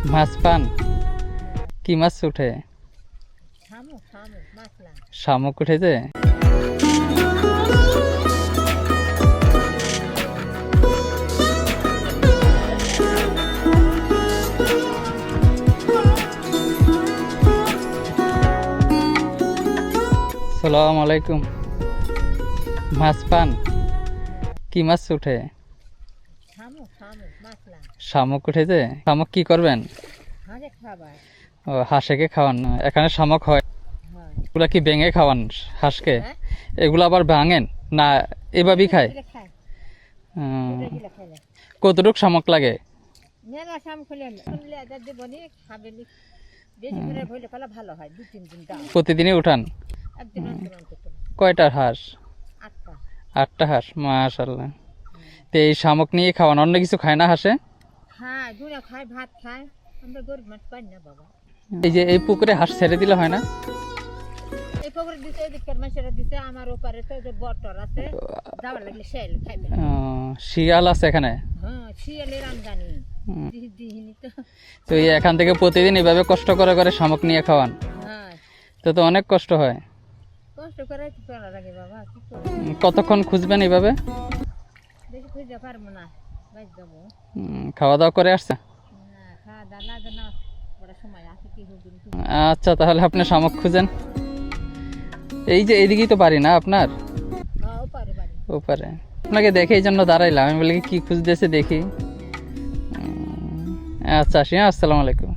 মাছ পান? কি মাছ উঠে? শামুক উঠেছে? সালাম আলাইকুম। মাছ পান? কি মাছ উঠে? শামুক উঠেছে? শামুক কি করবেন? ও, হাঁসকে খাওয়ান না? এখানে শামুক হয়, এগুলা কি ভেঙে খাওয়ান হাঁসকে? এগুলো আবার ভাঙেন না এভাবেই খায়? কতটুক শামুক লাগে? প্রতিদিনই উঠান? কয়টা হাঁস? 8টা হাঁস, মাশাআল্লাহ। তো এই শামুক নিয়ে খাওয়ান, অন্য কিছু খায় না হাঁসে? এই যে এই পুকুরে হাঁস ছেড়ে দিলে হয় না? শিয়াল আছে এখানে? তো এখান থেকে প্রতিদিন এভাবে কষ্ট করে করে শামুক নিয়ে খাওয়ান? তো অনেক কষ্ট হয়। কতক্ষণ খুঁজবেন এইভাবে? খাওয়া দাওয়া করে আসছে? আচ্ছা, তাহলে আপনি শামুক খুঁজেন। এই যে এইদিকেই তো পারি না আপনার? ওপারে আপনাকে দেখে এই জন্য দাঁড়াইলাম, আমি বলি কি খুঁজতেছে দেখি। আচ্ছা, আসি। আসসালামু আলাইকুম।